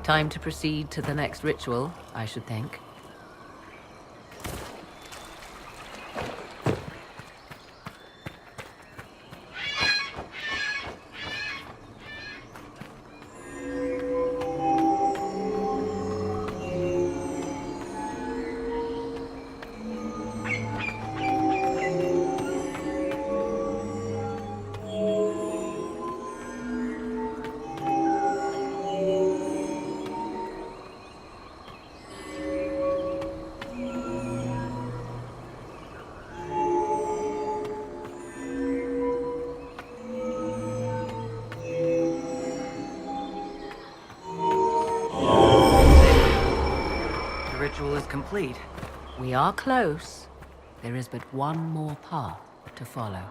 Time to proceed to the next ritual, I should think. The ritual is complete. We are close. There is but one more path to follow.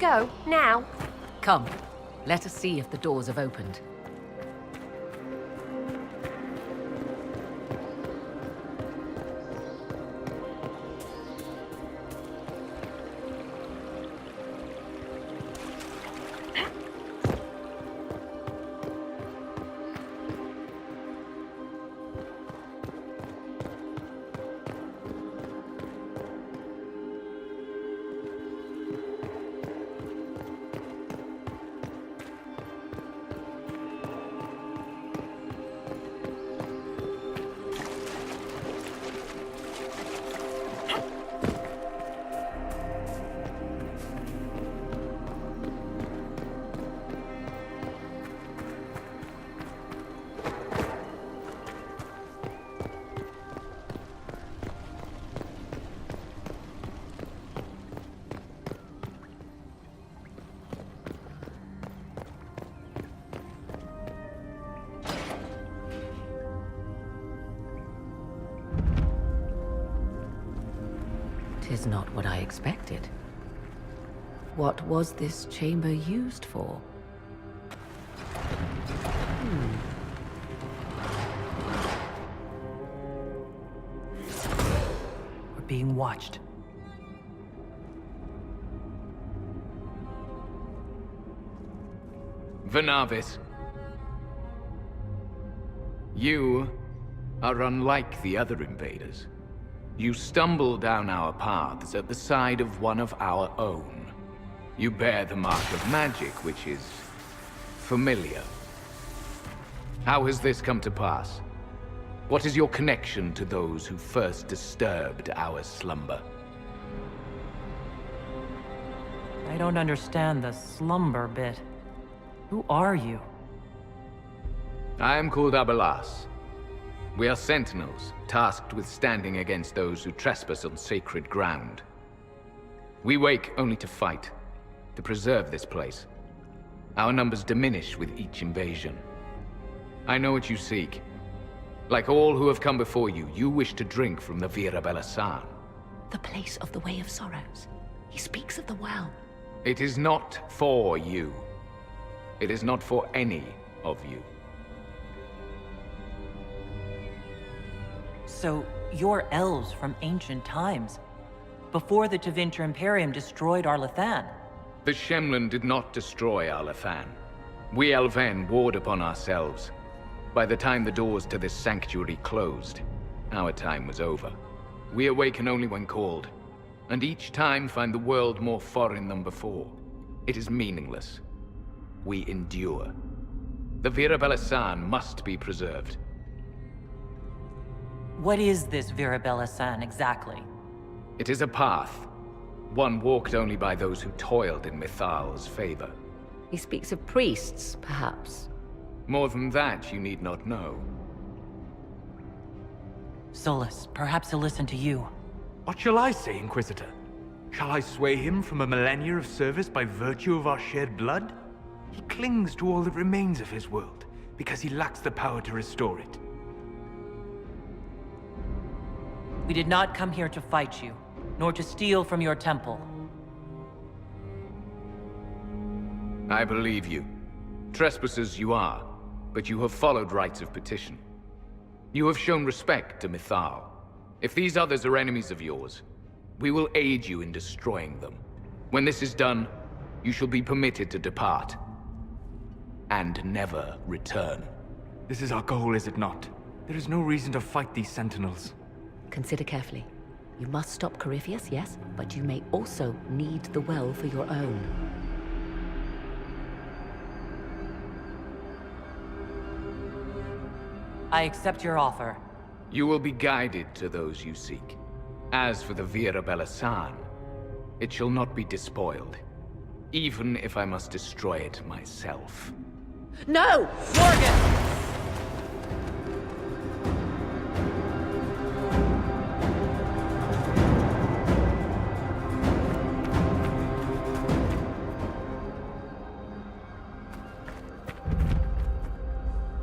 go? Now? Come, let us see if the doors have opened. Tis not what I expected. What was this chamber used for? We're being watched. Venavis. You are unlike the other invaders. You stumble down our paths at the side of one of our own. You bear the mark of magic, which is familiar. How has this come to pass? What is your connection to those who first disturbed our slumber? I don't understand the slumber bit. Who are you? I am called Abelas. We are sentinels, tasked with standing against those who trespass on sacred ground. We wake only to fight, to preserve this place. Our numbers diminish with each invasion. I know what you seek. Like all who have come before you, you wish to drink from the Vira Belasan. The place of the Way of Sorrows. He speaks of the well. It is not for you. It is not for any of you. So, you're elves from ancient times, before the Tevinter Imperium destroyed Arlathan. The Shemlin did not destroy Arlathan. We Elven warred upon ourselves. By the time the doors to this sanctuary closed, our time was over. We awaken only when called, and each time find the world more foreign than before. It is meaningless. We endure. The Vira Belasan must be preserved. What is this Vira Belasan exactly? It is a path, one walked only by those who toiled in Mithal's favor. He speaks of priests, perhaps. More than that, you need not know. Solus, perhaps he'll listen to you. What shall I say, Inquisitor? Shall I sway him from a millennia of service by virtue of our shared blood? He clings to all that remains of his world, because he lacks the power to restore it. We did not come here to fight you, nor to steal from your temple. I believe you. Trespassers you are, but you have followed rites of petition. You have shown respect to Mithal. If these others are enemies of yours, we will aid you in destroying them. When this is done, you shall be permitted to depart. And never return. This is our goal, is it not? There is no reason to fight these sentinels. Consider carefully. You must stop Corypheus, yes, but you may also need the well for your own. I accept your offer. You will be guided to those you seek. As for the Vira Belasan, it shall not be despoiled, even if I must destroy it myself. No! Morgan!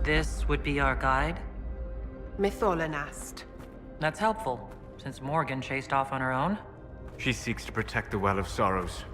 This would be our guide? Mytholanast. That's helpful, since Morgan chased off on her own. She seeks to protect the Well of Sorrows.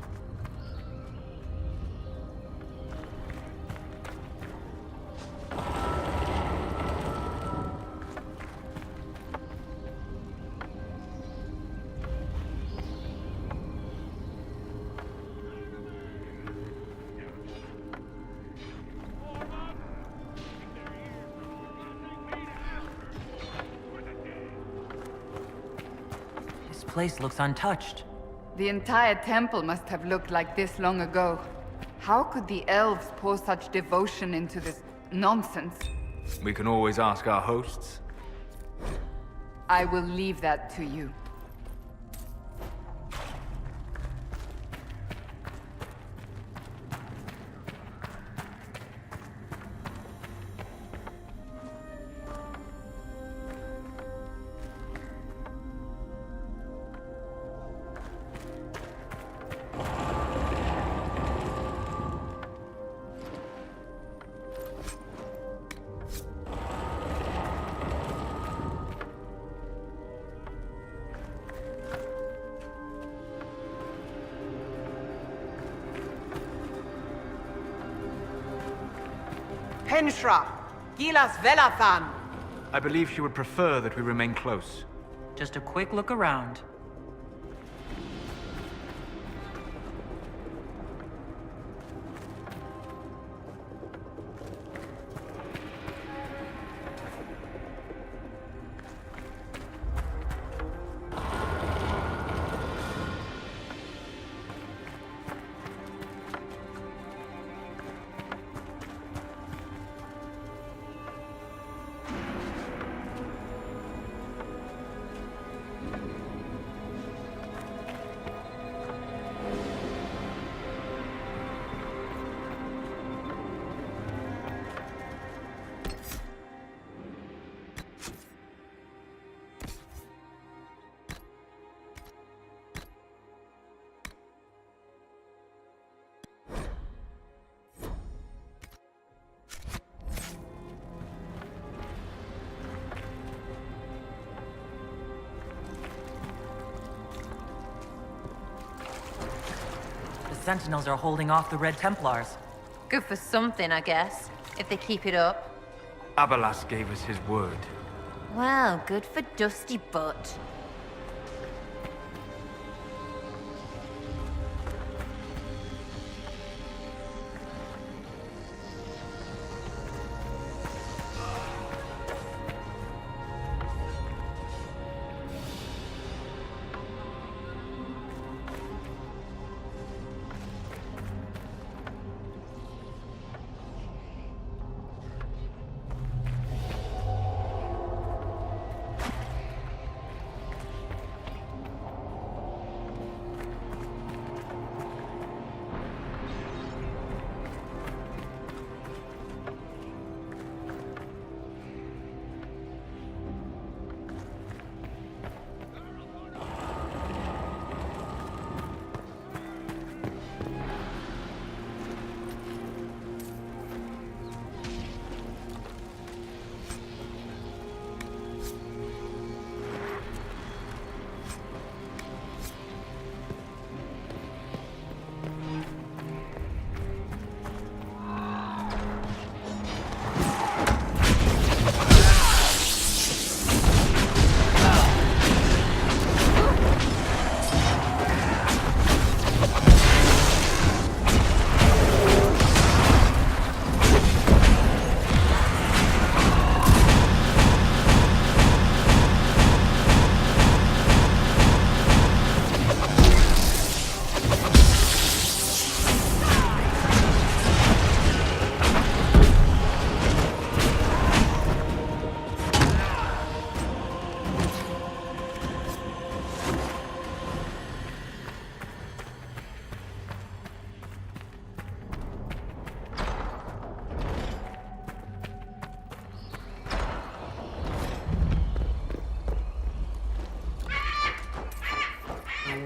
place looks untouched. The entire temple must have looked like this long ago. How could the elves pour such devotion into this nonsense? We can always ask our hosts. I will leave that to you. Penshra, Gilas Velathan. I believe she would prefer that we remain close. Just a quick look around. The Sentinels are holding off the Red Templars. Good for something, I guess, if they keep it up. Abelas gave us his word. Well, good for Dusty Butt.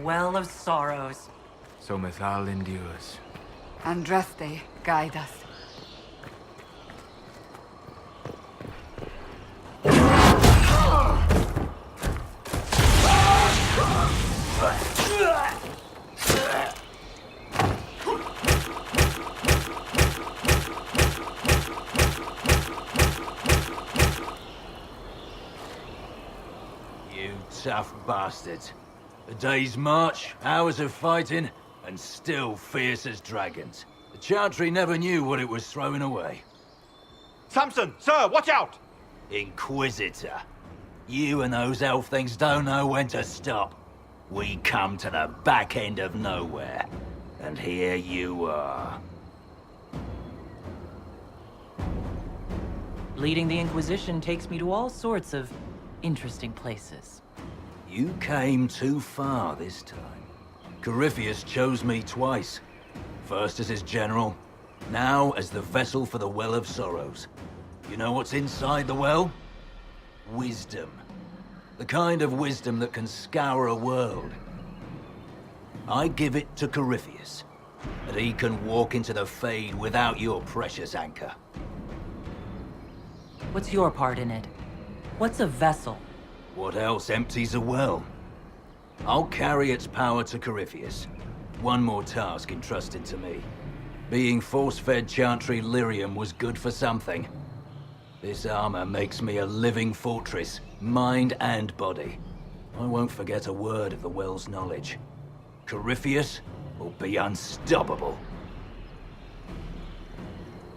Well of sorrows. So Mithal endures. Andraste, guide us. You tough bastards. A day's march, hours of fighting, and still fierce as dragons. The Chantry never knew what it was throwing away. Samson, sir, watch out! Inquisitor. You and those elf things don't know when to stop. We come to the back end of nowhere, and here you are. Leading the Inquisition takes me to all sorts of interesting places. You came too far this time. Corypheus chose me twice. First as his general, now as the vessel for the Well of Sorrows. You know what's inside the well? Wisdom. The kind of wisdom that can scour a world. I give it to Corypheus, and he can walk into the Fade without your precious anchor. What's your part in it? What's a vessel? What else empties a well? I'll carry its power to Corypheus. One more task entrusted to me. Being force-fed Chantry lyrium was good for something. This armor makes me a living fortress, mind and body. I won't forget a word of the well's knowledge. Corypheus will be unstoppable.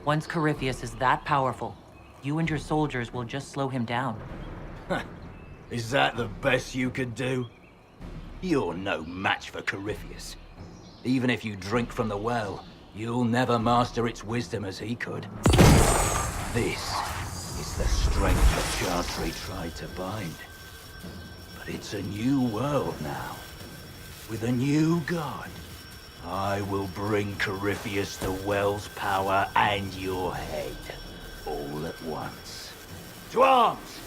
Once Corypheus is that powerful, you and your soldiers will just slow him down. Is that the best you could do? You're no match for Corypheus. Even if you drink from the well, you'll never master its wisdom as he could. This is the strength that Chantry tried to bind. But it's a new world now, with a new god. I will bring Corypheus the well's power and your head, all at once. To arms!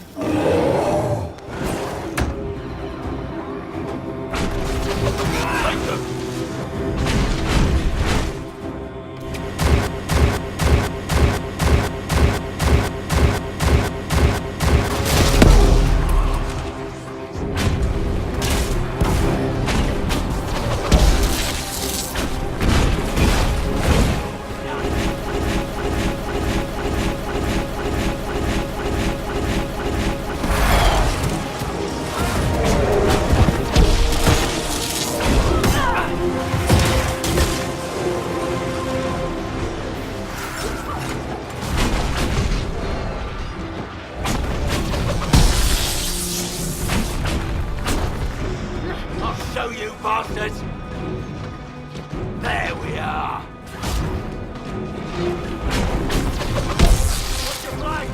Show you bastards! There we are! What's your flank?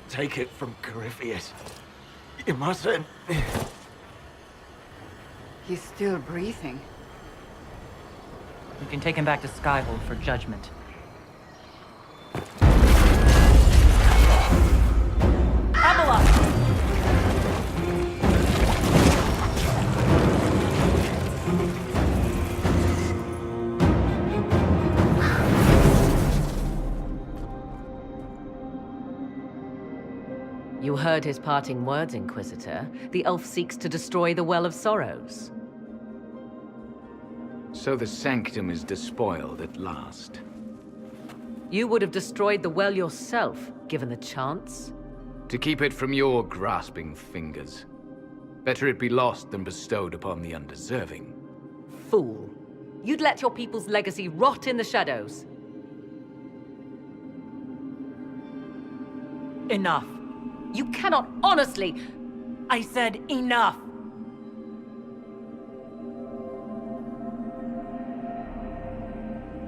Take it from Corypheus. You mustn't. He's still breathing. You can take him back to Skyhold for judgment. Abeloth! You heard his parting words, Inquisitor. The elf seeks to destroy the Well of Sorrows. So the Sanctum is despoiled at last. You would have destroyed the well yourself, given the chance. To keep it from your grasping fingers. Better it be lost than bestowed upon the undeserving. Fool. You'd let your people's legacy rot in the shadows. Enough. You cannot honestly... I said enough!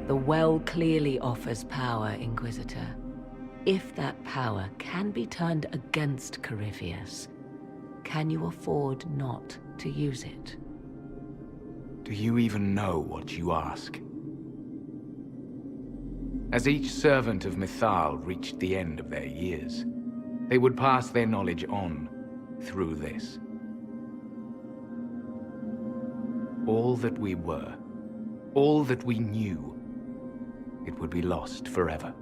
The well clearly offers power, Inquisitor. If that power can be turned against Corypheus, can you afford not to use it? Do you even know what you ask? As each servant of Mythal reached the end of their years, they would pass their knowledge on through this. All that we were, all that we knew, it would be lost forever.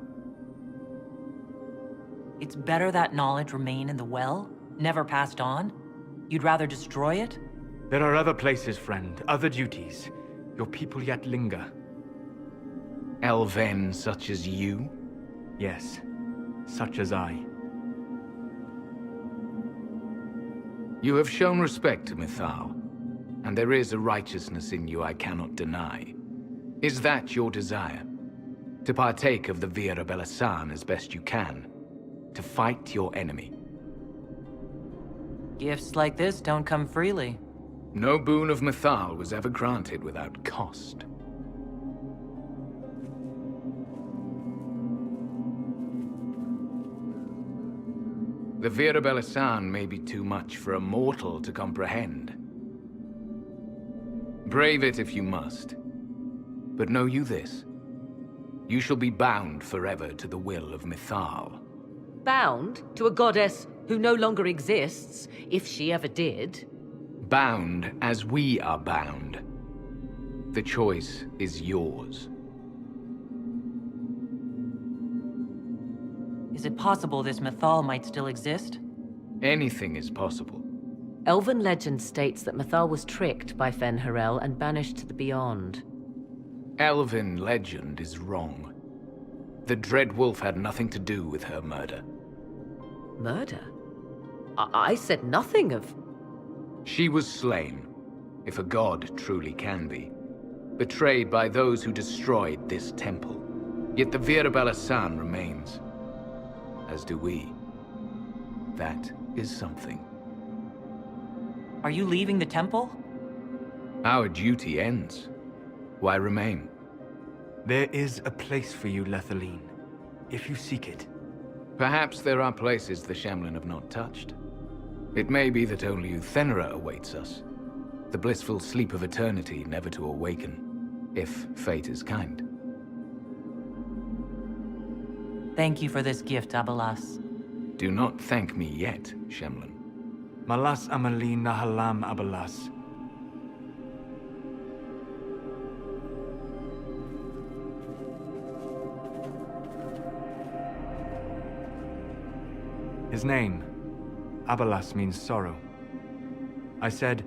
It's better that knowledge remain in the well, never passed on? You'd rather destroy it? There are other places, friend, other duties. Your people yet linger. Elven such as you? Yes, such as I. You have shown respect to Mythal, and there is a righteousness in you I cannot deny. Is that your desire? To partake of the Vira Belasan as best you can? To fight your enemy? Gifts like this don't come freely. No boon of Mythal was ever granted without cost. The Vira Belasan may be too much for a mortal to comprehend. Brave it if you must. But know you this. You shall be bound forever to the will of Mythal. Bound to a goddess who no longer exists, if she ever did. Bound as we are bound. The choice is yours. Is it possible this Mythal might still exist? Anything is possible. Elven legend states that Mythal was tricked by Fen-Harel and banished to the Beyond. Elven legend is wrong. The Dread Wolf had nothing to do with her murder. Murder? I said nothing of... She was slain, if a god truly can be. Betrayed by those who destroyed this temple. Yet the Vira Belasan remains. As do we. That is something. Are you leaving the temple? Our duty ends. Why remain? There is a place for you, Lethaline, if you seek it. Perhaps there are places the Shamlin have not touched. It may be that only Uthenera awaits us. The blissful sleep of eternity never to awaken, if fate is kind. Thank you for this gift, Abelas. Do not thank me yet, Shamlin. Malas Amalin Nahalam Abalas. His name, Abalas, means sorrow. I said,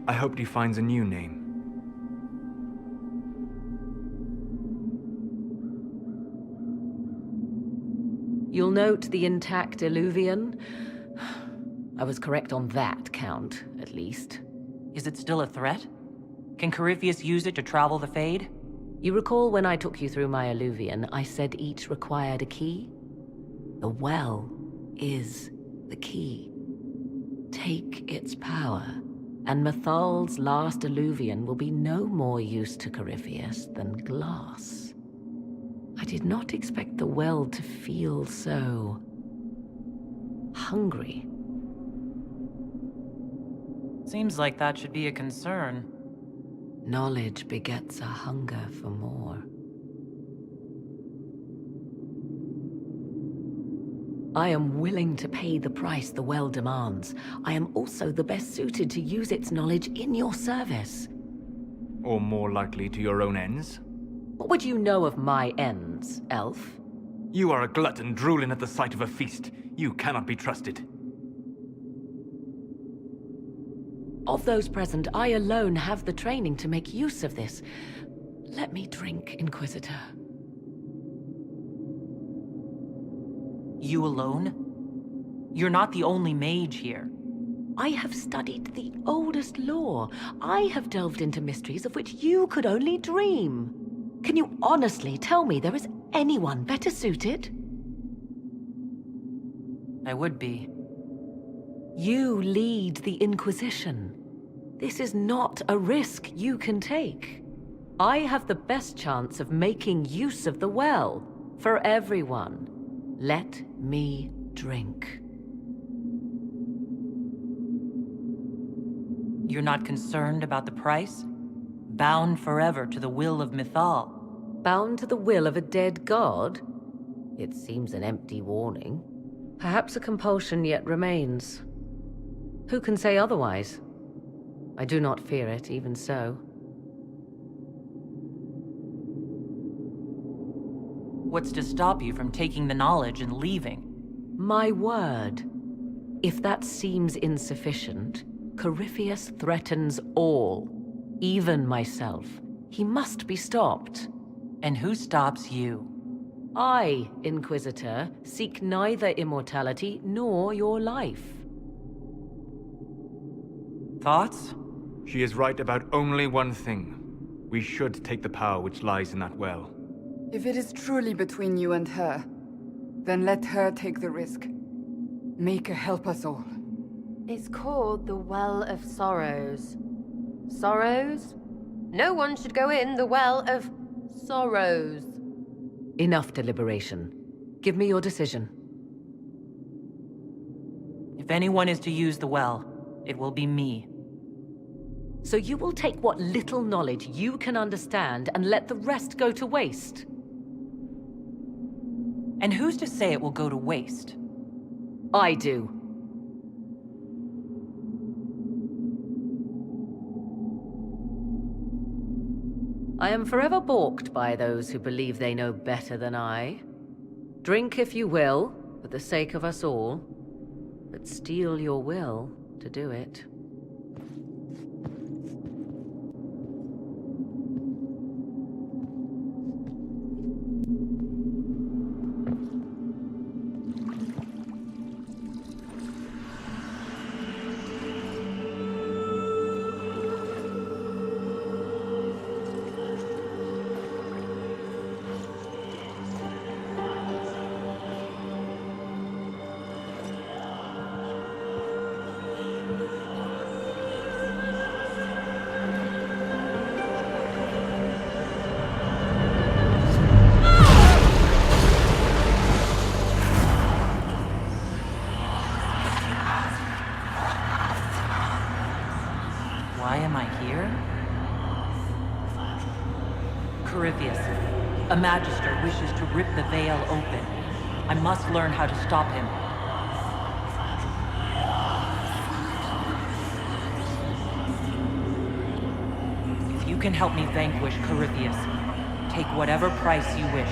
I hoped he finds a new name. You'll note the intact Illuvian. I was correct on that count, at least. Is it still a threat? Can Corypheus use it to travel the Fade? You recall when I took you through my Illuvian, I said each required a key? The well is the key. Take its power, and Mythal's last Illuvian will be no more use to Corypheus than glass. I did not expect the well to feel so... hungry. Seems like that should be a concern. Knowledge begets a hunger for more. I am willing to pay the price the well demands. I am also the best suited to use its knowledge in your service. Or more likely to your own ends? What would you know of my ends, elf? You are a glutton drooling at the sight of a feast. You cannot be trusted. Of those present, I alone have the training to make use of this. Let me drink, Inquisitor. You alone? You're not the only mage here. I have studied the oldest lore. I have delved into mysteries of which you could only dream. Can you honestly tell me there is anyone better suited? I would be. You lead the Inquisition. This is not a risk you can take. I have the best chance of making use of the well for everyone. Let me drink. You're not concerned about the price? Bound forever to the will of Mythal. Bound to the will of a dead god? It seems an empty warning. Perhaps a compulsion yet remains. Who can say otherwise? I do not fear it, even so. What's to stop you from taking the knowledge and leaving? My word. If that seems insufficient, Corypheus threatens all, even myself. He must be stopped. And who stops you? I, Inquisitor, seek neither immortality nor your life. Thoughts? She is right about only one thing. We should take the power which lies in that well. If it is truly between you and her, then let her take the risk. Make her help us all. It's called the Well of Sorrows. Sorrows? No one should go in the Well of Sorrows. Enough deliberation. Give me your decision. If anyone is to use the well, it will be me. So you will take what little knowledge you can understand and let the rest go to waste? And who's to say it will go to waste? I do. I am forever balked by those who believe they know better than I. Drink if you will, for the sake of us all, but steel your will to do it. Why am I here? Corypheus, a magister wishes to rip the veil open. I must learn how to stop him. If you can help me vanquish Corypheus, take whatever price you wish.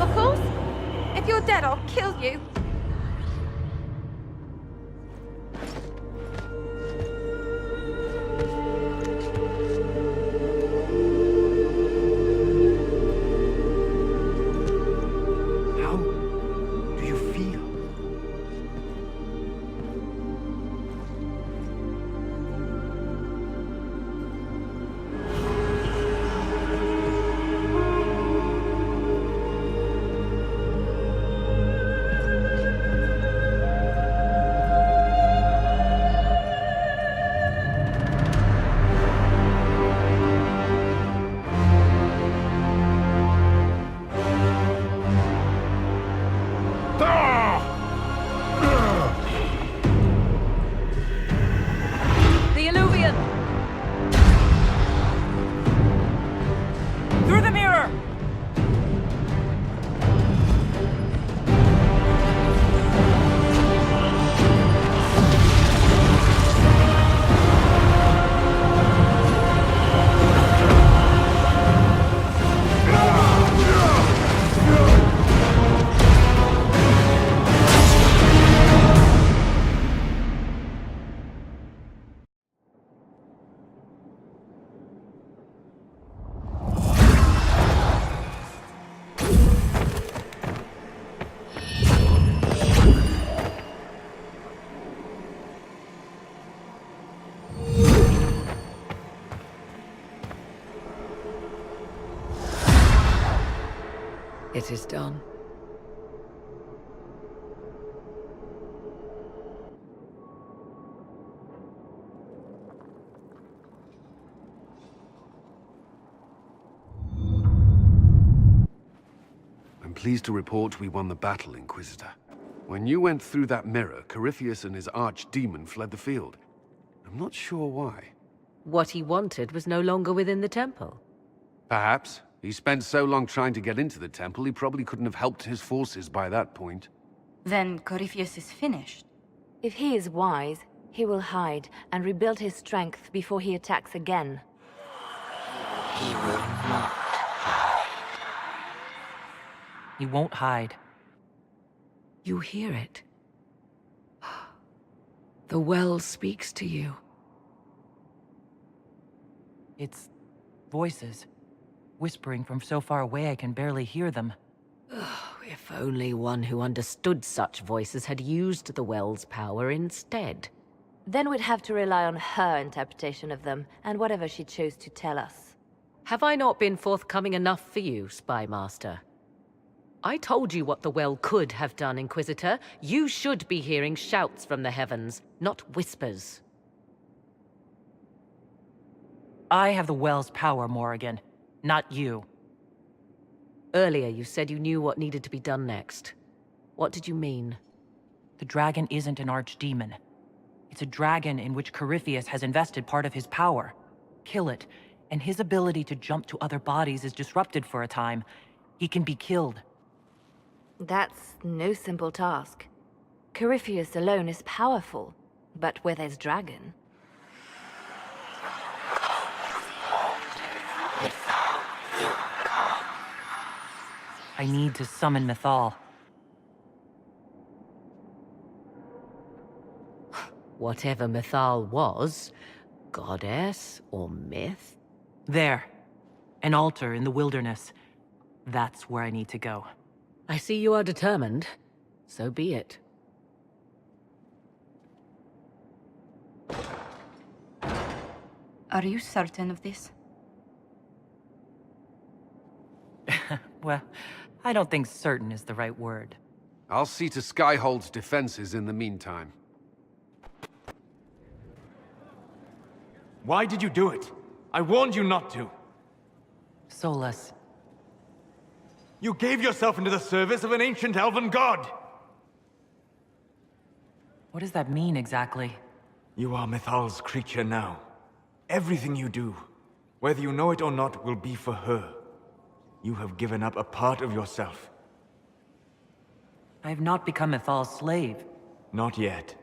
Of course. If you're dead, I'll kill you. How do you feel? It is done. I'm pleased to report we won the battle, Inquisitor. When you went through that mirror, Corypheus and his archdemon fled the field. I'm not sure why. What he wanted was no longer within the temple. Perhaps. He spent so long trying to get into the temple, he probably couldn't have helped his forces by that point. Then Corypheus is finished. If he is wise, he will hide and rebuild his strength before he attacks again. He will not. He won't hide. You hear it. The well speaks to you. It's voices. Whispering from so far away I can barely hear them. If only one who understood such voices had used the well's power instead. Then we'd have to rely on her interpretation of them, and whatever she chose to tell us. Have I not been forthcoming enough for you, Spy Master? I told you what the well could have done, Inquisitor. You should be hearing shouts from the heavens, not whispers. I have the well's power, Morrigan. Not you. Earlier you said you knew what needed to be done next. What did you mean? The dragon isn't an archdemon. It's a dragon in which Corypheus has invested part of his power. Kill it, and his ability to jump to other bodies is disrupted for a time. He can be killed. That's no simple task. Corypheus alone is powerful, but with his dragon... I need to summon Mythal. Whatever Mythal was, goddess or myth? There. An altar in the wilderness. That's where I need to go. I see you are determined. So be it. Are you certain of this? Well, I don't think certain is the right word. I'll see to Skyhold's defenses in the meantime. Why did you do it? I warned you not to. Solus. You gave yourself into the service of an ancient elven god! What does that mean exactly? You are Mythal's creature now. Everything you do, whether you know it or not, will be for her. You have given up a part of yourself. I have not become Mythal's slave. Not yet.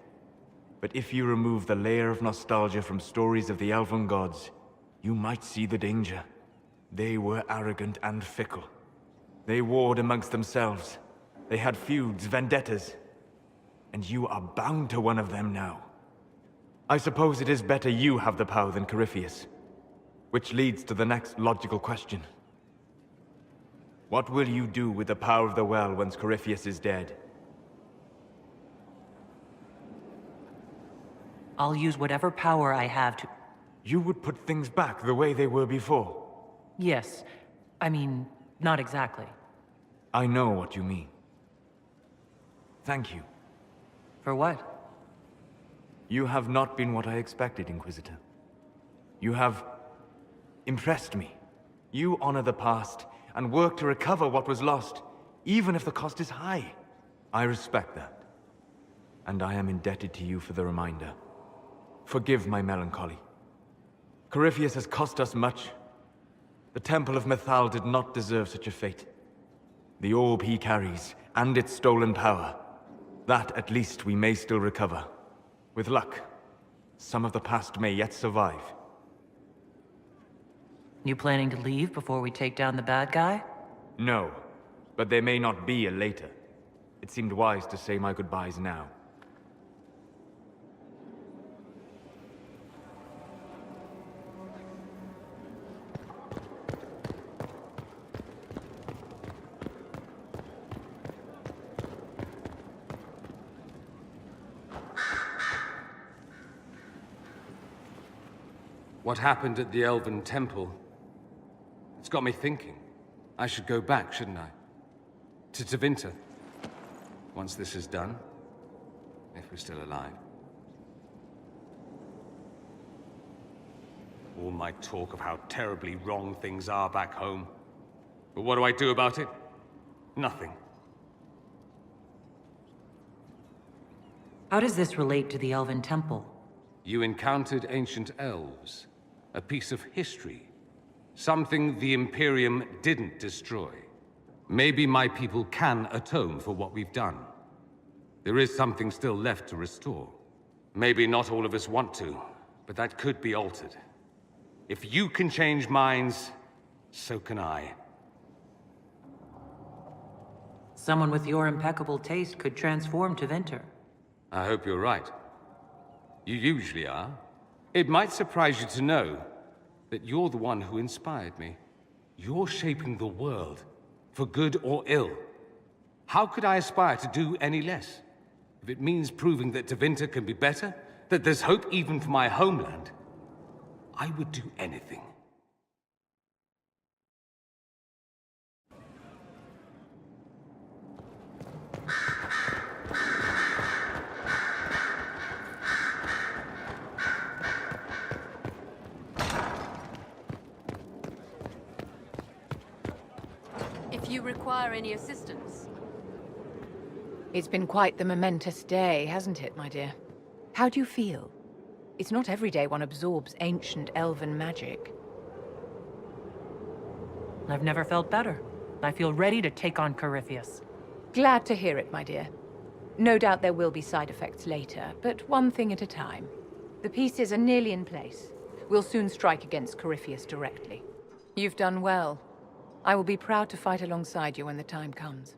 But if you remove the layer of nostalgia from stories of the elven gods, you might see the danger. They were arrogant and fickle. They warred amongst themselves. They had feuds, vendettas. And you are bound to one of them now. I suppose it is better you have the power than Corypheus. Which leads to the next logical question. What will you do with the power of the well once Corypheus is dead? I'll use whatever power I have to... You would put things back the way they were before. Yes. I mean, not exactly. I know what you mean. Thank you. For what? You have not been what I expected, Inquisitor. You have impressed me. You honor the past and work to recover what was lost, even if the cost is high. I respect that. And I am indebted to you for the reminder. Forgive my melancholy. Corypheus has cost us much. The Temple of Mythal did not deserve such a fate. The orb he carries, and its stolen power, that at least we may still recover. With luck, some of the past may yet survive. You planning to leave before we take down the bad guy? No, but there may not be a later. It seemed wise to say my goodbyes now. What happened at the Elven Temple? It's got me thinking. I should go back, shouldn't I? To Tevinter. Once this is done, if we're still alive. All my talk of how terribly wrong things are back home. But what do I do about it? Nothing. How does this relate to the Elven Temple? You encountered ancient elves. A piece of history. Something the Imperium didn't destroy. Maybe my people can atone for what we've done. There is something still left to restore. Maybe not all of us want to, but that could be altered. If you can change minds, so can I. Someone with your impeccable taste could transform Tevinter. I hope you're right. You usually are. It might surprise you to know that you're the one who inspired me. You're shaping the world, for good or ill. How could I aspire to do any less? If it means proving that Tevinter can be better, that there's hope even for my homeland, I would do anything. If you require any assistance. It's been quite the momentous day, hasn't it, my dear? How do you feel? It's not every day one absorbs ancient elven magic. I've never felt better. I feel ready to take on Corypheus. Glad to hear it, my dear. No doubt there will be side effects later, but one thing at a time. The pieces are nearly in place. We'll soon strike against Corypheus directly. You've done well. I will be proud to fight alongside you when the time comes.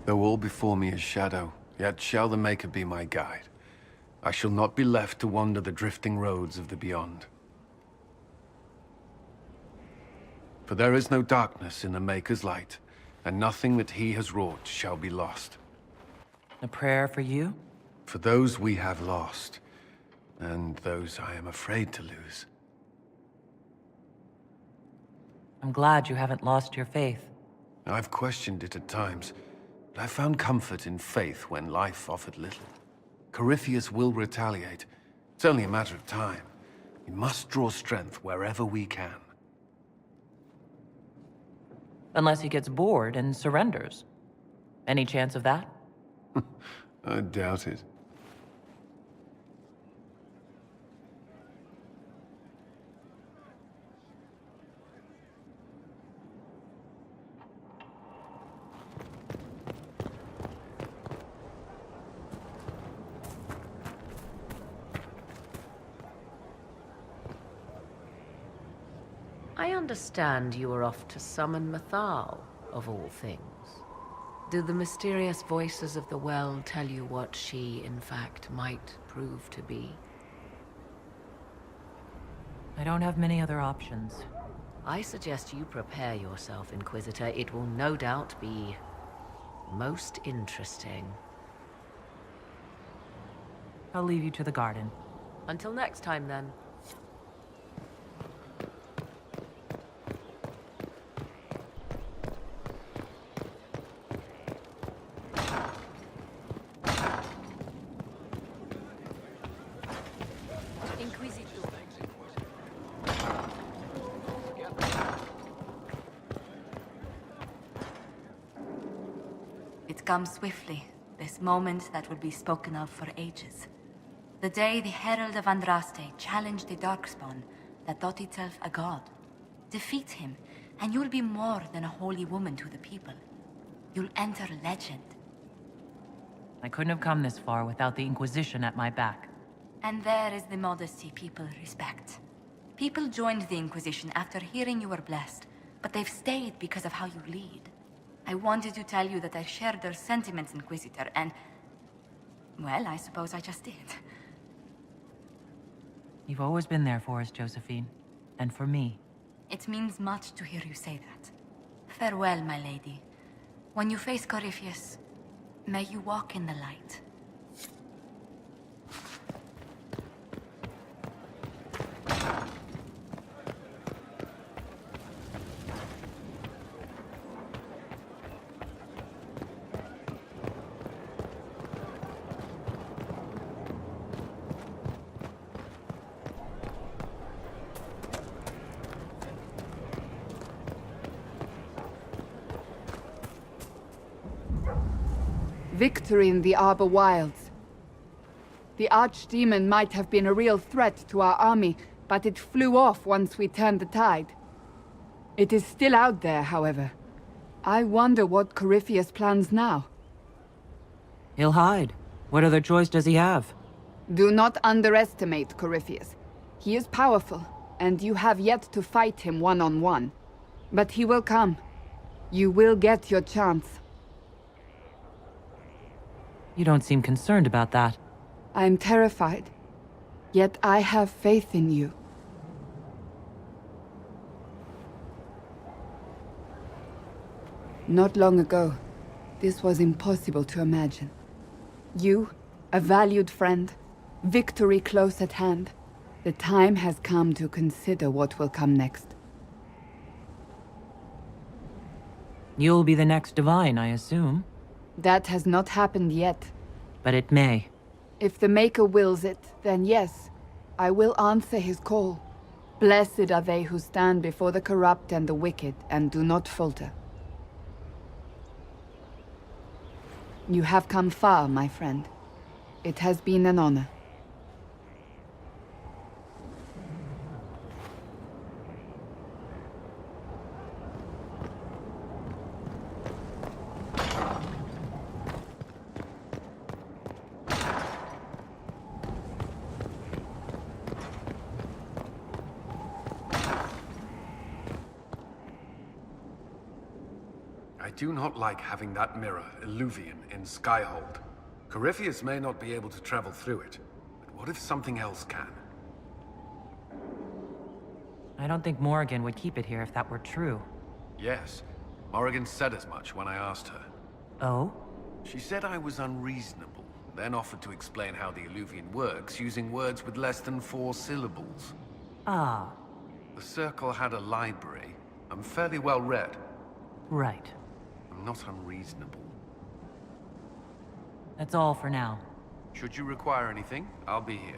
Though all before me is shadow, yet shall the Maker be my guide. I shall not be left to wander the drifting roads of the beyond. For there is no darkness in the Maker's light, and nothing that he has wrought shall be lost. A prayer for you? For those we have lost, and those I am afraid to lose. I'm glad you haven't lost your faith. I've questioned it at times, but I found comfort in faith when life offered little. Corypheus will retaliate. It's only a matter of time. We must draw strength wherever we can. Unless he gets bored and surrenders. Any chance of that? I doubt it. I understand you were off to summon Mathal, of all things. Do the mysterious voices of the well tell you what she, in fact, might prove to be? I don't have many other options. I suggest you prepare yourself, Inquisitor. It will no doubt be most interesting. I'll leave you to the garden. Until next time, then. It comes swiftly, this moment that will be spoken of for ages. The day the Herald of Andraste challenged the Darkspawn that thought itself a god. Defeat him, and you'll be more than a holy woman to the people. You'll enter legend. I couldn't have come this far without the Inquisition at my back. And there is the modesty people respect. People joined the Inquisition after hearing you were blessed, but they've stayed because of how you lead. I wanted to tell you that I shared their sentiments, Inquisitor, and... well, I suppose I just did. You've always been there for us, Josephine. And for me. It means much to hear you say that. Farewell, my lady. When you face Corypheus, may you walk in the light. Victory in the Arbor Wilds. The Archdemon might have been a real threat to our army, but it flew off once we turned the tide. It is still out there, however. I wonder what Corypheus plans now. He'll hide. What other choice does he have? Do not underestimate Corypheus. He is powerful, and you have yet to fight him one-on-one. But he will come. You will get your chance. You don't seem concerned about that. I'm terrified. Yet I have faith in you. Not long ago, this was impossible to imagine. You, a valued friend, victory close at hand. The time has come to consider what will come next. You'll be the next Divine, I assume. That has not happened yet. But it may. If the Maker wills it, then yes, I will answer his call. Blessed are they who stand before the corrupt and the wicked, and do not falter. You have come far, my friend. It has been an honor. I do not like having that mirror, Illuvian, in Skyhold. Corypheus may not be able to travel through it, but what if something else can? I don't think Morrigan would keep it here if that were true. Yes. Morrigan said as much when I asked her. Oh? She said I was unreasonable, then offered to explain how the Illuvian works using words with less than 4 syllables. Ah. The Circle had a library. I'm fairly well read. Right. I'm not unreasonable. That's all for now. Should you require anything, I'll be here.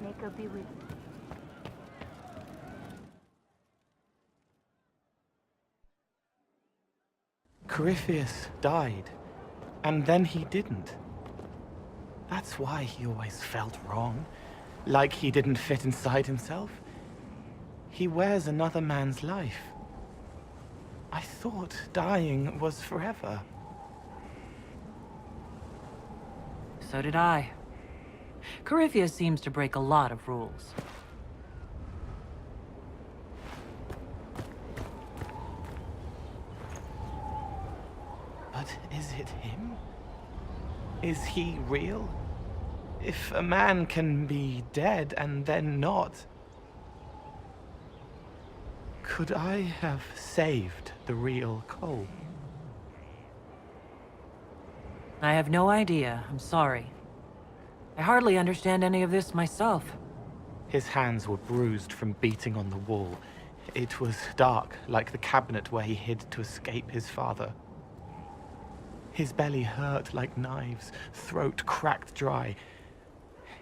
Maker be with you. Corypheus died, and then he didn't. That's why he always felt wrong, like he didn't fit inside himself. He wears another man's life. I thought dying was forever. So did I. Corypheus seems to break a lot of rules. But is it him? Is he real? If a man can be dead and then not, could I have saved the real Cole? I have no idea, I'm sorry. I hardly understand any of this myself. His hands were bruised from beating on the wall. It was dark, like the cabinet where he hid to escape his father. His belly hurt like knives, throat cracked dry.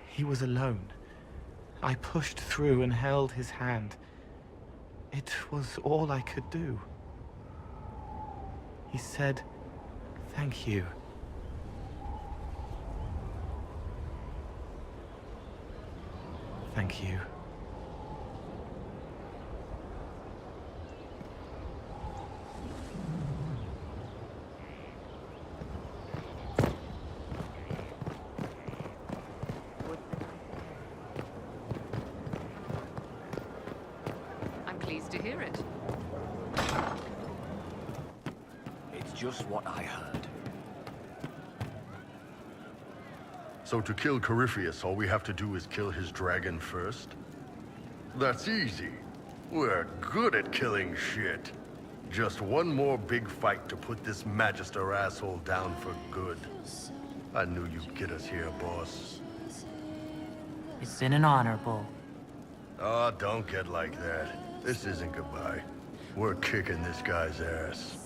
He was alone. I pushed through and held his hand. It was all I could do. He said, "Thank you." Thank you. I'm pleased to hear it. It's just what I heard. So to kill Corypheus, all we have to do is kill his dragon first? That's easy. We're good at killing shit. Just one more big fight to put this Magister asshole down for good. I knew you'd get us here, boss. It's been an honor, Bull. Oh, don't get like that. This isn't goodbye. We're kicking this guy's ass.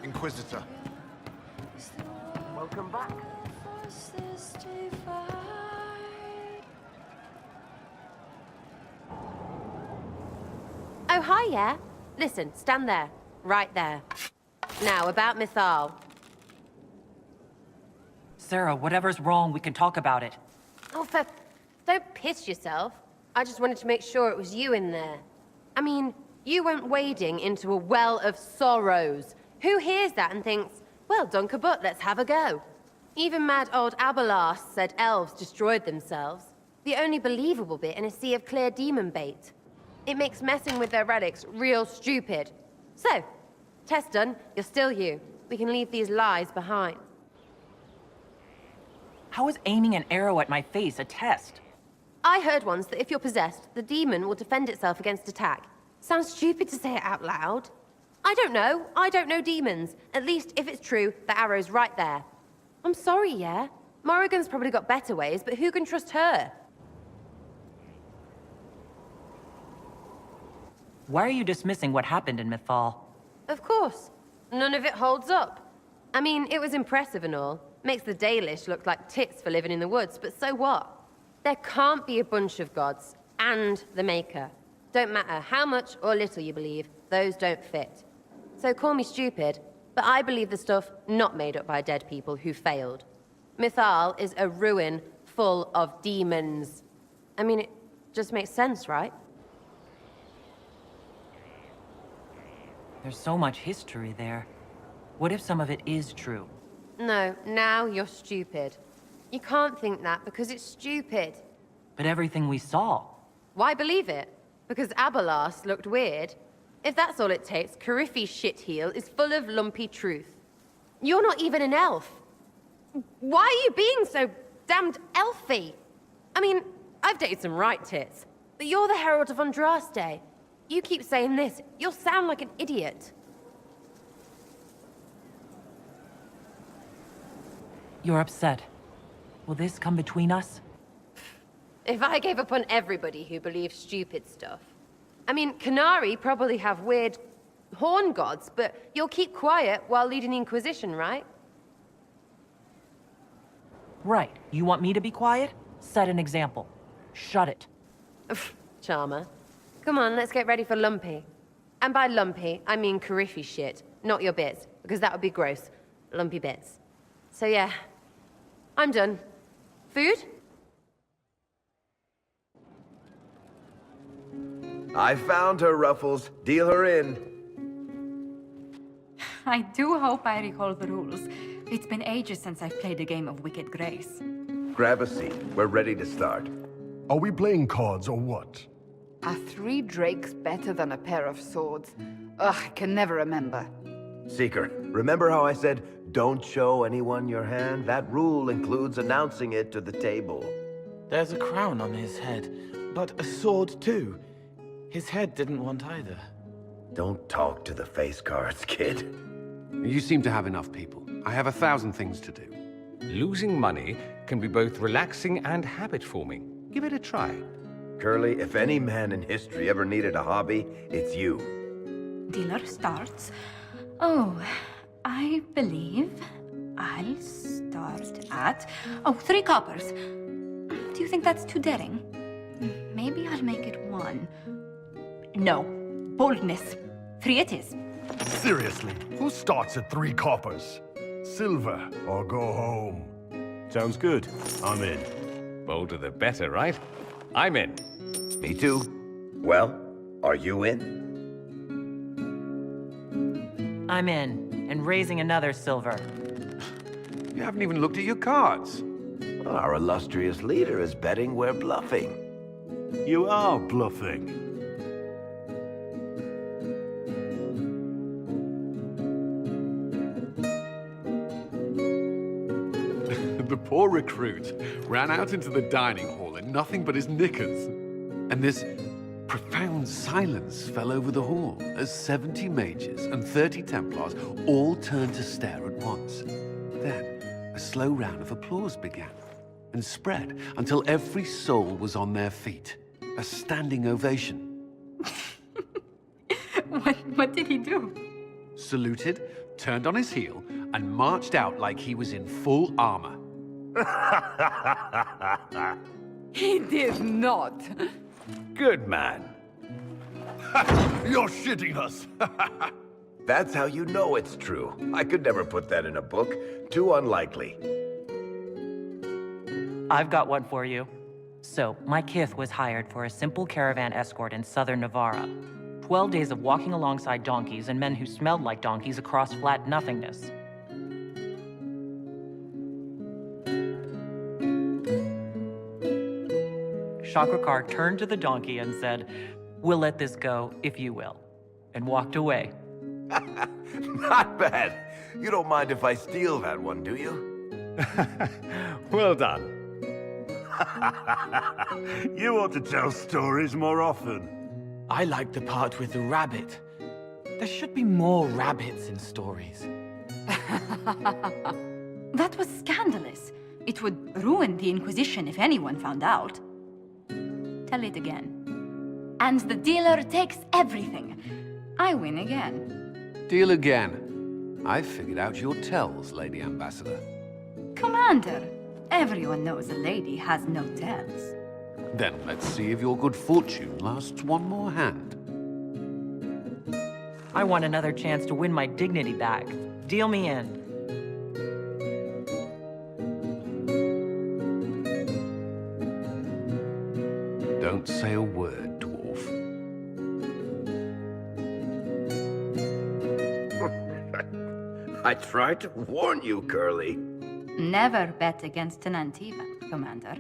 Inquisitor. Welcome back. Oh, hi, yeah? Listen, stand there. Right there. Now, about Mythal. Sarah, whatever's wrong, we can talk about it. Oh, don't piss yourself. I just wanted to make sure it was you in there. I mean, you went wading into a well of sorrows. Who hears that and thinks, well, Dunkabut, let's have a go? Even mad old Abelas said elves destroyed themselves. The only believable bit in a sea of clear demon bait. It makes messing with their relics real stupid. So, test done, you're still you. We can leave these lies behind. How is aiming an arrow at my face a test? I heard once that if you're possessed, the demon will defend itself against attack. Sounds stupid to say it out loud. I don't know. I don't know demons. At least, if it's true, the arrow's right there. I'm sorry, yeah? Morrigan's probably got better ways, but who can trust her? Why are you dismissing what happened in Mythal? Of course. None of it holds up. I mean, it was impressive and all. Makes the Dalish look like tits for living in the woods, but so what? There can't be a bunch of gods and the Maker. Don't matter how much or little you believe, those don't fit. So call me stupid, but I believe the stuff not made up by dead people who failed. Mythal is a ruin full of demons. I mean, it just makes sense, right? There's so much history there. What if some of it is true? No, now you're stupid. You can't think that because it's stupid. But everything we saw. Why believe it? Because Abelas looked weird? If that's all it takes, Coryphe's shitheel is full of lumpy truth. You're not even an elf. Why are you being so damned elfy? I mean, I've dated some right tits, but you're the Herald of Andraste. You keep saying this, you'll sound like an idiot. You're upset. Will this come between us? If I gave up on everybody who believes stupid stuff. I mean, Canary probably have weird horn gods, but you'll keep quiet while leading the Inquisition, right? Right. You want me to be quiet? Set an example. Shut it. Charmer. Come on, let's get ready for Lumpy. And by Lumpy, I mean Coryphe shit, not your bits, because that would be gross. Lumpy bits. So yeah, I'm done. Food? I found her, Ruffles. Deal her in. I do hope I recall the rules. It's been ages since I've played a game of Wicked Grace. Grab a seat. We're ready to start. Are we playing cards or what? Are 3 drakes better than a pair of swords? Ugh, I can never remember. Seeker, remember how I said, don't show anyone your hand? That rule includes announcing it to the table. There's a crown on his head, but a sword too. His head didn't want either. Don't talk to the face cards, kid. You seem to have enough people. I have 1,000 things to do. Losing money can be both relaxing and habit-forming. Give it a try. Curly, if any man in history ever needed a hobby, it's you. Dealer starts. Oh, I believe I'll start at... Oh, 3 coppers. Do you think that's too daring? Maybe I'll make it 1. No. Boldness. 3 it is. Seriously, who starts at 3 coppers? Silver or go home. Sounds good. I'm in. Bolder the better, right? I'm in. Me too. Well, are you in? I'm in, and raising another silver. You haven't even looked at your cards. Well, our illustrious leader is betting we're bluffing. You are bluffing. The poor recruit ran out into the dining hall in nothing but his knickers. And this profound silence fell over the hall as 70 mages and 30 Templars all turned to stare at once. Then, a slow round of applause began and spread until every soul was on their feet. A standing ovation. What did he do? Saluted, turned on his heel, and marched out like he was in full armor. He did not. Good man. You're shitting us. That's how you know it's true. I could never put that in a book. Too unlikely. I've got one for you. So, my kith was hired for a simple caravan escort in southern Navarra. 12 days of walking alongside donkeys and men who smelled like donkeys across flat nothingness. Shakrakar turned to the donkey and said, "We'll let this go, if you will," and walked away. Not bad. You don't mind if I steal that one, do you? Well done. You ought to tell stories more often. I like the part with the rabbit. There should be more rabbits in stories. That was scandalous. It would ruin the Inquisition if anyone found out. Tell it again. And the dealer takes everything. I win again. Deal again. I've figured out your tells, Lady Ambassador. Commander, everyone knows a lady has no tells. Then let's see if your good fortune lasts one more hand. I want another chance to win my dignity back. Deal me in. Don't say a word, dwarf. I tried to warn you, Curly. Never bet against an Antiva, Commander.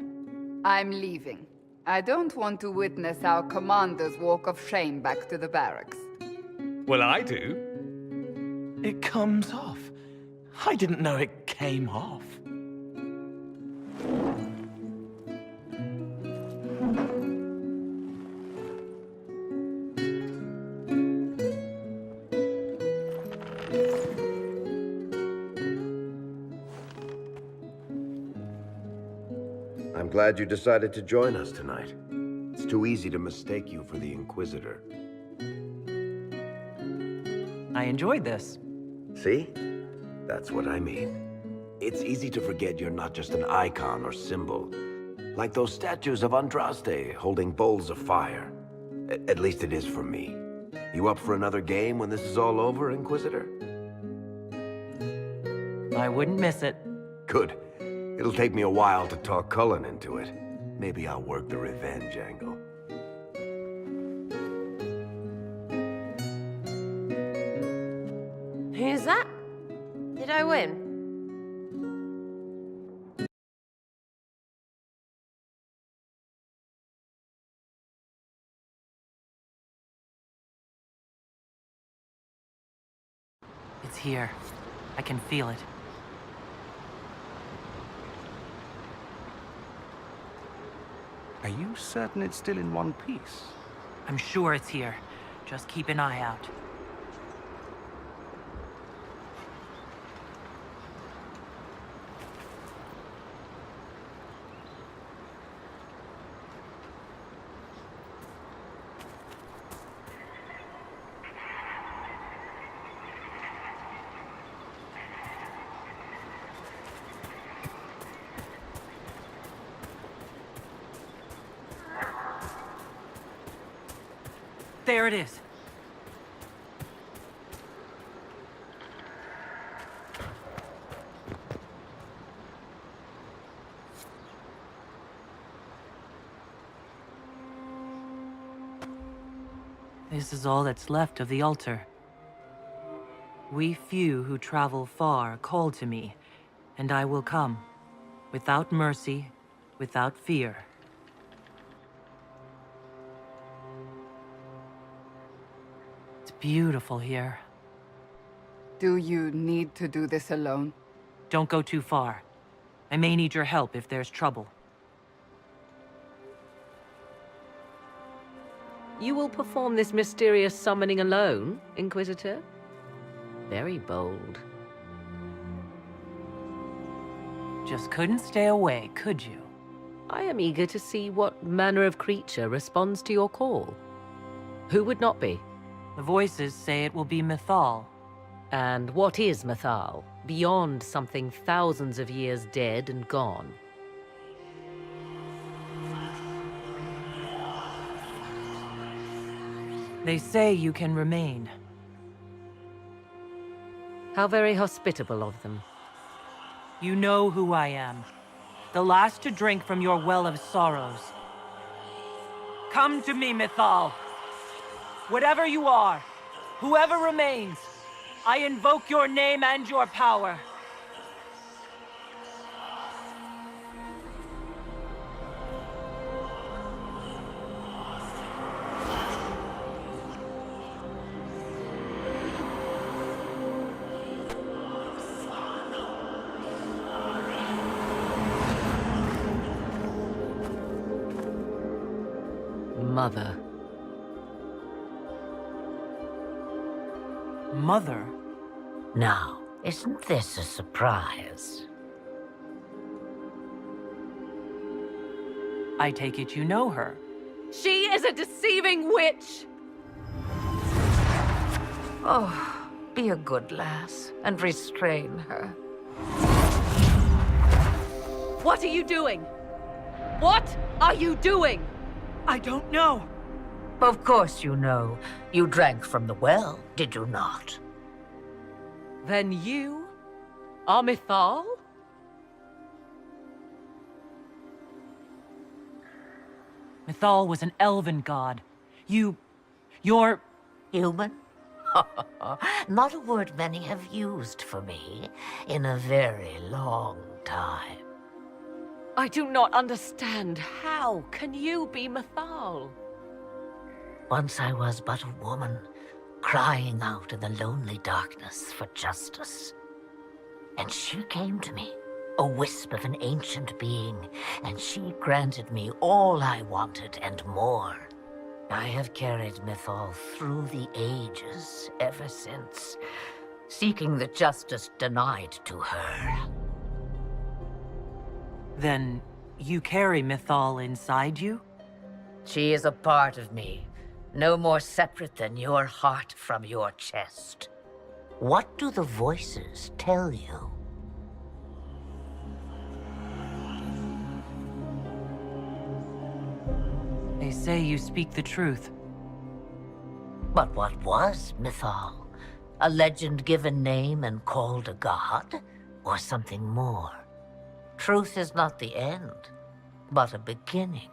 I'm leaving. I don't want to witness our commander's walk of shame back to the barracks. Well, I do. It comes off. I didn't know it came off. I'm glad you decided to join us tonight. It's too easy to mistake you for the Inquisitor. I enjoyed this. See? That's what I mean. It's easy to forget you're not just an icon or symbol. Like those statues of Andraste holding bowls of fire. At least it is for me. You up for another game when this is all over, Inquisitor? I wouldn't miss it. Good. It'll take me a while to talk Cullen into it. Maybe I'll work the revenge angle. Who's that? Did I win? It's here. I can feel it. Are you certain it's still in one piece? I'm sure it's here. Just keep an eye out. There it is. This is all that's left of the altar. We few who travel far call to me, and I will come, without mercy, without fear. It's beautiful here. Do you need to do this alone? Don't go too far. I may need your help if there's trouble. You will perform this mysterious summoning alone, Inquisitor? Very bold. Just couldn't stay away, could you? I am eager to see what manner of creature responds to your call. Who would not be? The voices say it will be Mythal. And what is Mythal, beyond something thousands of years dead and gone? They say you can remain. How very hospitable of them. You know who I am. The last to drink from your well of sorrows. Come to me, Mythal. Whatever you are, whoever remains, I invoke your name and your power. Mother. Mother? Now, isn't this a surprise? I take it you know her. She is a deceiving witch! Oh, be a good lass and restrain her. What are you doing? What are you doing? I don't know. Of course you know. You drank from the well, did you not? Then you are Mythal? Mythal was an elven god. You're... Human? Not a word many have used for me in a very long time. I do not understand. How can you be Mythal? Once I was but a woman, crying out in the lonely darkness for justice. And she came to me, a wisp of an ancient being, and she granted me all I wanted and more. I have carried Mythal through the ages ever since, seeking the justice denied to her. Then you carry Mythal inside you? She is a part of me, no more separate than your heart from your chest. What do the voices tell you? They say you speak the truth. But what was Mythal? A legend given name and called a god? Or something more? Truth is not the end, but a beginning.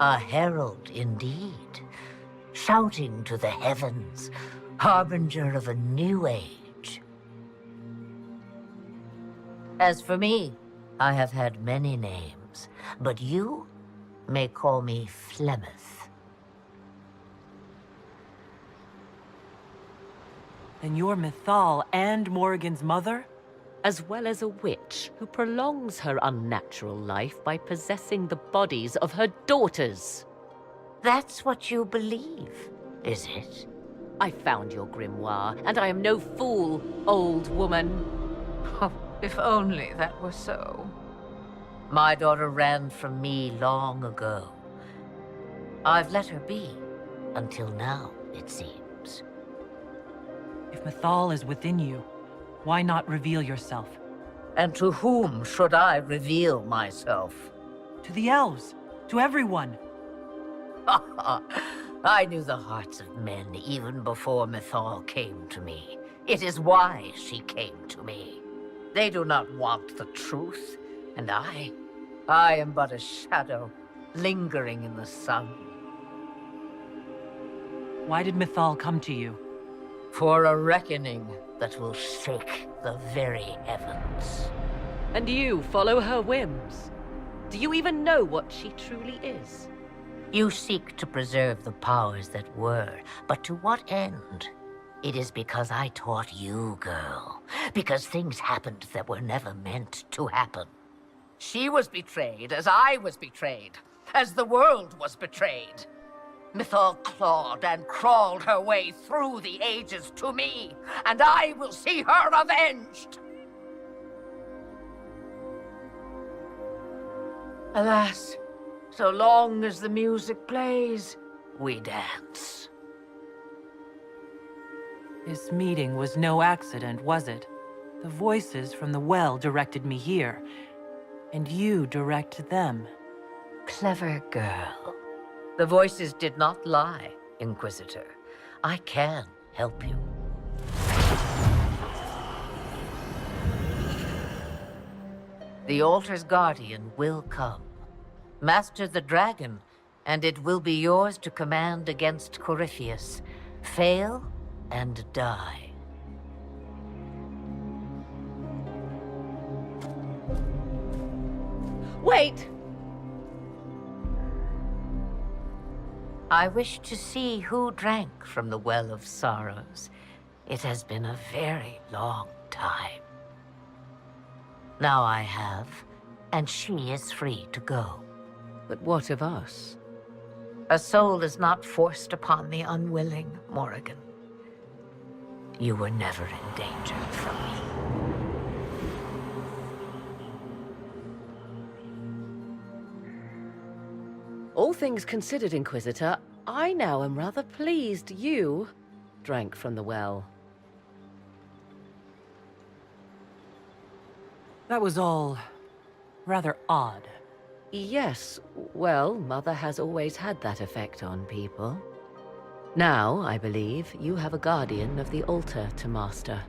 A herald indeed, shouting to the heavens, harbinger of a new age. As for me, I have had many names, but you may call me Flemeth. Then you're Mythal and Morrigan's mother? As well as a witch who prolongs her unnatural life by possessing the bodies of her daughters. That's what you believe, is it? I found your grimoire, and I am no fool, old woman. Oh, if only that were so. My daughter ran from me long ago. I've let her be, until now, it seems. If Mythal is within you, why not reveal yourself? And to whom should I reveal myself? To the elves. To everyone. I knew the hearts of men even before Mythal came to me. It is why she came to me. They do not want the truth, and I am but a shadow, lingering in the sun. Why did Mythal come to you? For a reckoning that will shake the very heavens. And you follow her whims? Do you even know what she truly is? You seek to preserve the powers that were, but to what end? It is because I taught you, girl. Because things happened that were never meant to happen. She was betrayed as I was betrayed, as the world was betrayed. Mythal clawed and crawled her way through the ages to me, and I will see her avenged! Alas, so long as the music plays, we dance. This meeting was no accident, was it? The voices from the well directed me here, and you direct them. Clever girl. The voices did not lie, Inquisitor. I can help you. The altar's guardian will come. Master the dragon, and it will be yours to command against Corypheus. Fail and die. Wait! I wish to see who drank from the Well of Sorrows. It has been a very long time. Now I have, and she is free to go. But what of us? A soul is not forced upon the unwilling, Morrigan. You were never in danger from me. All things considered, Inquisitor, I now am rather pleased you drank from the well. That was all rather odd. Yes, well, Mother has always had that effect on people. Now, I believe, you have a guardian of the altar to master.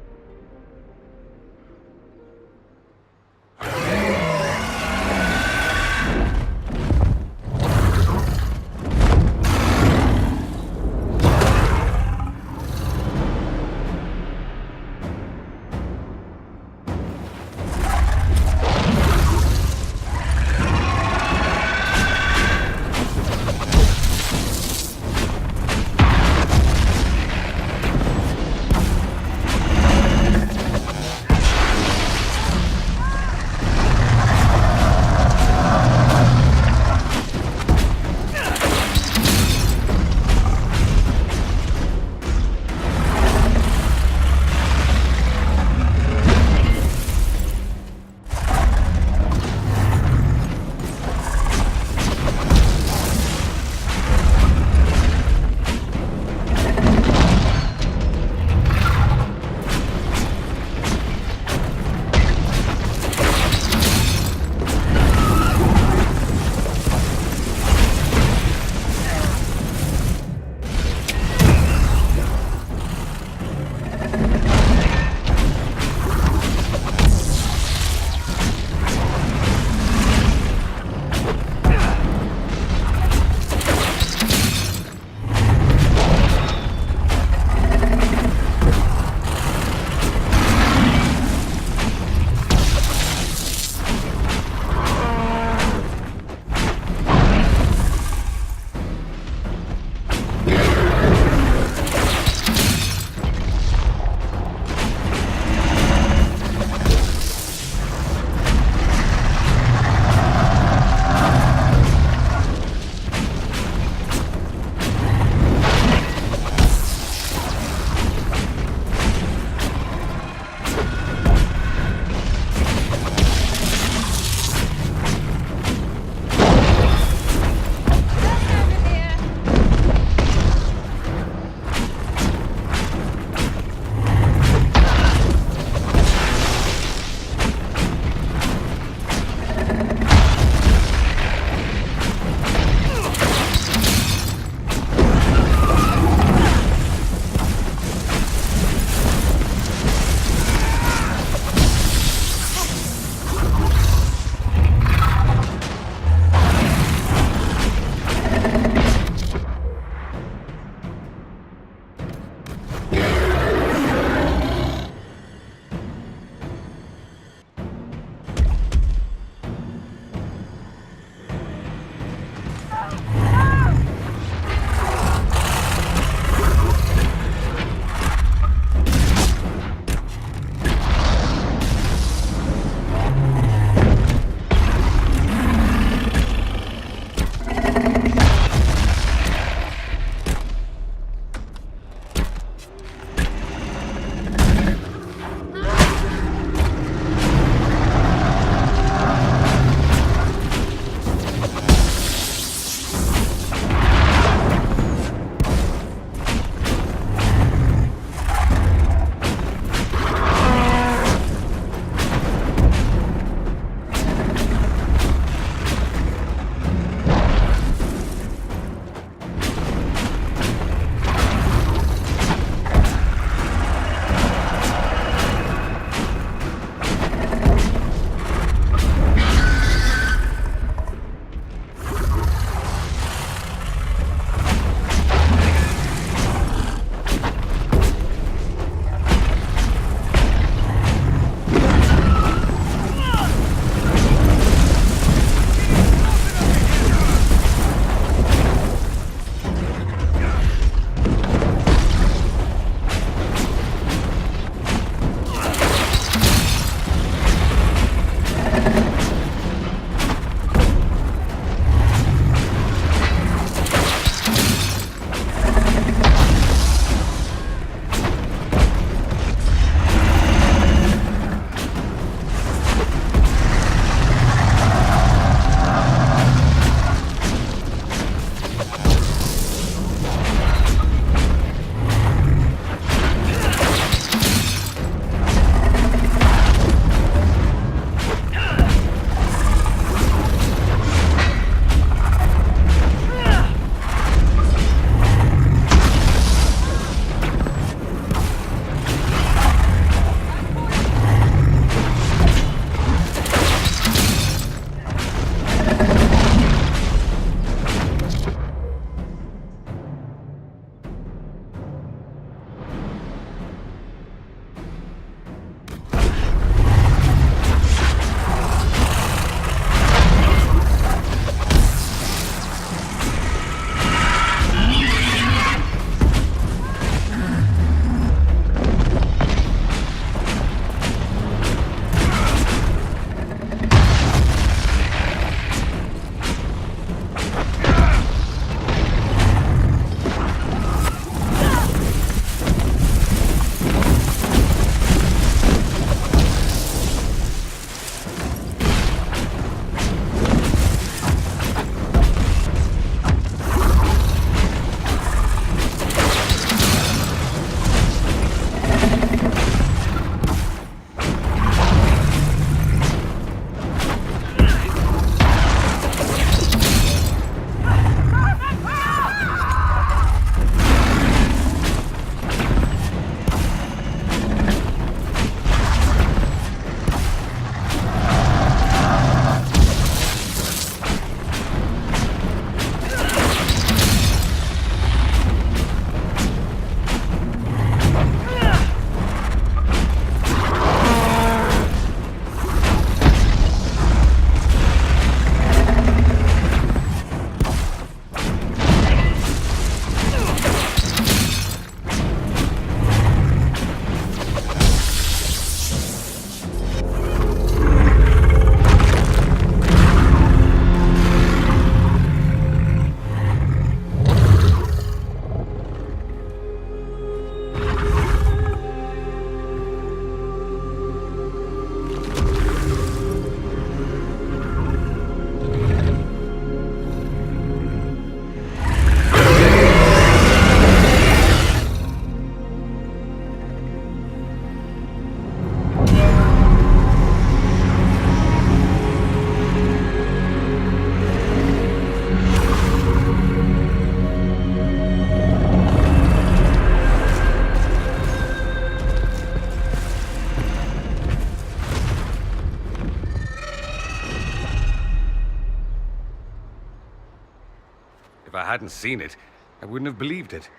If I hadn't seen it, I wouldn't have believed it.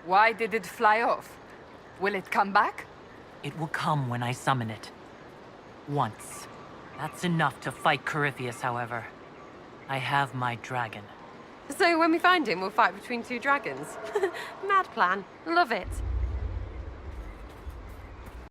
Why did it fly off? Will it come back? It will come when I summon it. Once. That's enough to fight Corypheus, however. I have my dragon. So when we find him, we'll fight between two dragons. Mad plan. Love it.